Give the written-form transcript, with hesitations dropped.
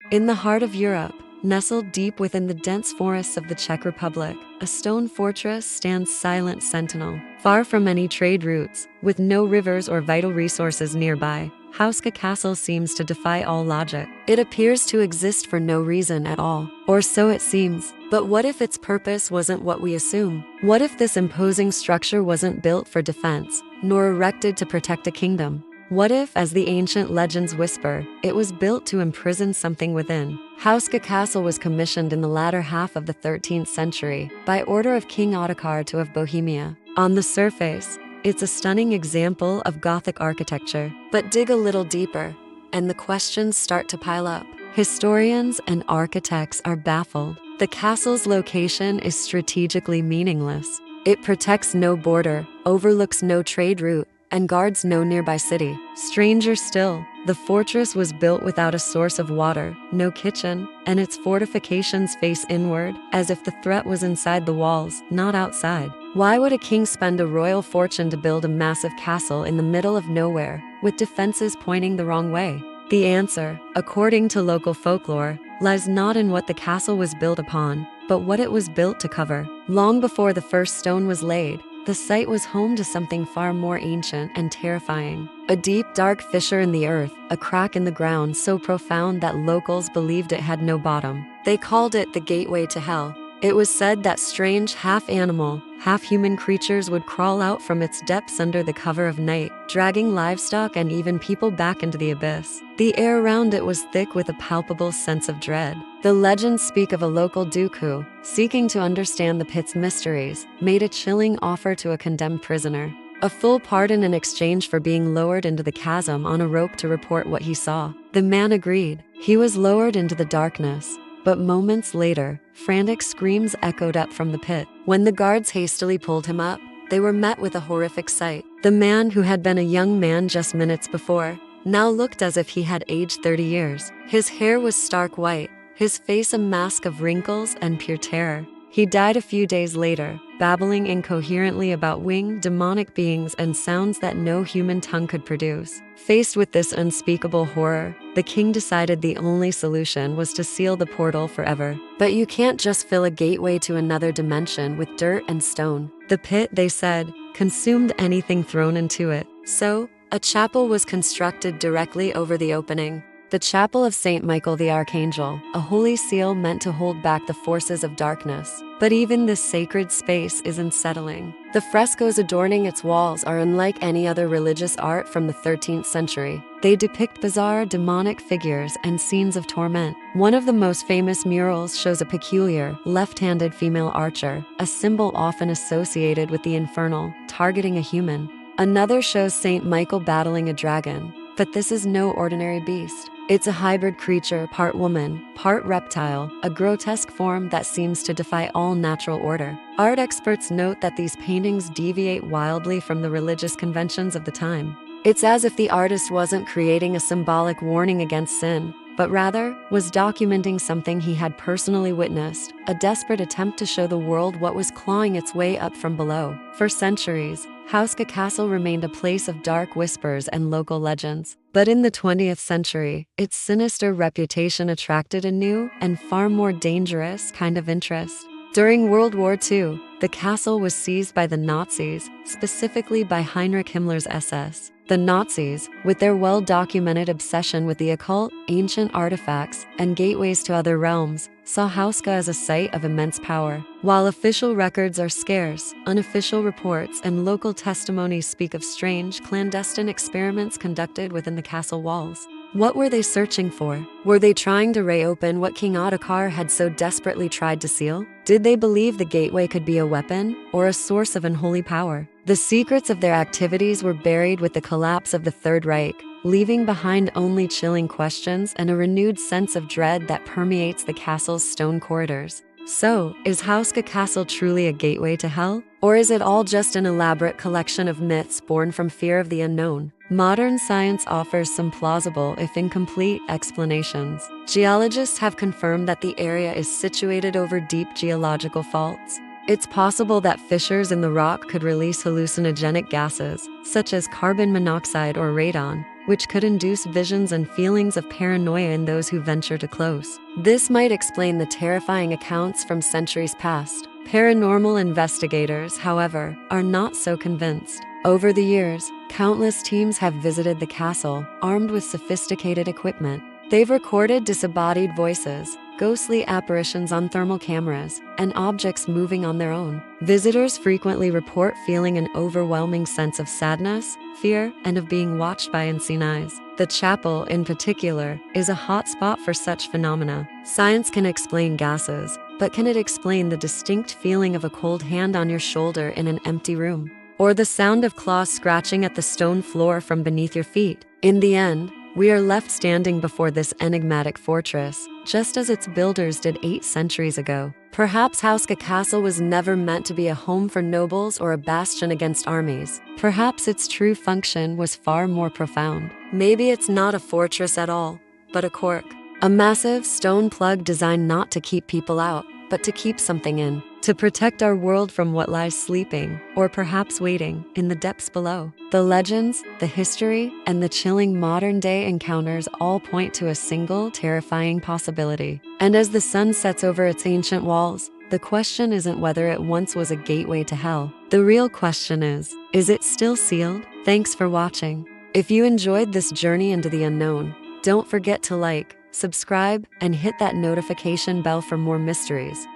In the heart of Europe, nestled deep within the dense forests of the Czech Republic, a stone fortress stands silent sentinel. Far from any trade routes, with no rivers or vital resources nearby, Houska Castle seems to defy all logic. It appears to exist for no reason at all, or so it seems. But what if its purpose wasn't what we assume? What if this imposing structure wasn't built for defense, nor erected to protect a kingdom? What if, as the ancient legends whisper, it was built to imprison something within? Houska Castle was commissioned in the latter half of the 13th century by order of King Ottokar II of Bohemia. On the surface, it's a stunning example of Gothic architecture. But dig a little deeper, and the questions start to pile up. Historians and architects are baffled. The castle's location is strategically meaningless. It protects no border, overlooks no trade route, and guards no nearby city. Stranger still, the fortress was built without a source of water, no kitchen, and its fortifications face inward, as if the threat was inside the walls, not outside. Why would a king spend a royal fortune to build a massive castle in the middle of nowhere, with defenses pointing the wrong way? The answer, according to local folklore, lies not in what the castle was built upon, but what it was built to cover. Long before the first stone was laid, the site was home to something far more ancient and terrifying. A deep, dark fissure in the earth, a crack in the ground so profound that locals believed it had no bottom. They called it the gateway to hell. It was said that strange half-animal, half-human creatures would crawl out from its depths under the cover of night, dragging livestock and even people back into the abyss. The air around it was thick with a palpable sense of dread. The legends speak of a local duke who, seeking to understand the pit's mysteries, made a chilling offer to a condemned prisoner. A full pardon in exchange for being lowered into the chasm on a rope to report what he saw. The man agreed. He was lowered into the darkness. But moments later, frantic screams echoed up from the pit. When the guards hastily pulled him up, they were met with a horrific sight. The man, who had been a young man just minutes before, now looked as if he had aged 30 years. His hair was stark white, his face a mask of wrinkles and pure terror. He died a few days later, babbling incoherently about winged, demonic beings and sounds that no human tongue could produce. Faced with this unspeakable horror, the king decided the only solution was to seal the portal forever. But you can't just fill a gateway to another dimension with dirt and stone. The pit, they said, consumed anything thrown into it. So, a chapel was constructed directly over the opening. The Chapel of St. Michael the Archangel, a holy seal meant to hold back the forces of darkness. But even this sacred space is unsettling. The frescoes adorning its walls are unlike any other religious art from the 13th century. They depict bizarre, demonic figures and scenes of torment. One of the most famous murals shows a peculiar, left-handed female archer, a symbol often associated with the infernal, targeting a human. Another shows St. Michael battling a dragon. But this is no ordinary beast. It's a hybrid creature, part woman, part reptile, a grotesque form that seems to defy all natural order. Art experts note that these paintings deviate wildly from the religious conventions of the time. It's as if the artist wasn't creating a symbolic warning against sin, but rather was documenting something he had personally witnessed, a desperate attempt to show the world what was clawing its way up from below. For centuries, Houska Castle remained a place of dark whispers and local legends. But in the 20th century, its sinister reputation attracted a new and far more dangerous kind of interest. During World War II, the castle was seized by the Nazis, specifically by Heinrich Himmler's SS. The Nazis, with their well-documented obsession with the occult, ancient artifacts, and gateways to other realms, saw Houska as a site of immense power. While official records are scarce, unofficial reports and local testimonies speak of strange, clandestine experiments conducted within the castle walls. What were they searching for? Were they trying to reopen what King Ottokar had so desperately tried to seal? Did they believe the gateway could be a weapon or a source of unholy power? The secrets of their activities were buried with the collapse of the Third Reich, leaving behind only chilling questions and a renewed sense of dread that permeates the castle's stone corridors. So, is Houska Castle truly a gateway to hell? Or is it all just an elaborate collection of myths born from fear of the unknown? Modern science offers some plausible, if incomplete, explanations. Geologists have confirmed that the area is situated over deep geological faults. It's possible that fissures in the rock could release hallucinogenic gases, such as carbon monoxide or radon, which could induce visions and feelings of paranoia in those who venture too close. This might explain the terrifying accounts from centuries past. Paranormal investigators, however, are not so convinced. Over the years, countless teams have visited the castle, armed with sophisticated equipment. They've recorded disembodied voices, ghostly apparitions on thermal cameras, and objects moving on their own. Visitors frequently report feeling an overwhelming sense of sadness, fear, and of being watched by unseen eyes. The chapel, in particular, is a hot spot for such phenomena. Science can explain gases, but can it explain the distinct feeling of a cold hand on your shoulder in an empty room? Or the sound of claws scratching at the stone floor from beneath your feet? In the end, we are left standing before this enigmatic fortress, just as its builders did 8 centuries ago. Perhaps Houska Castle was never meant to be a home for nobles or a bastion against armies. Perhaps its true function was far more profound. Maybe it's not a fortress at all, but a cork. A massive stone plug designed not to keep people out, but to keep something in. To protect our world from what lies sleeping, or perhaps waiting, in the depths below. The legends, the history, and the chilling modern-day encounters all point to a single, terrifying possibility. And as the sun sets over its ancient walls, the question isn't whether it once was a gateway to hell. The real question is it still sealed? Thanks for watching. If you enjoyed this journey into the unknown, don't forget to like, subscribe, and hit that notification bell for more mysteries.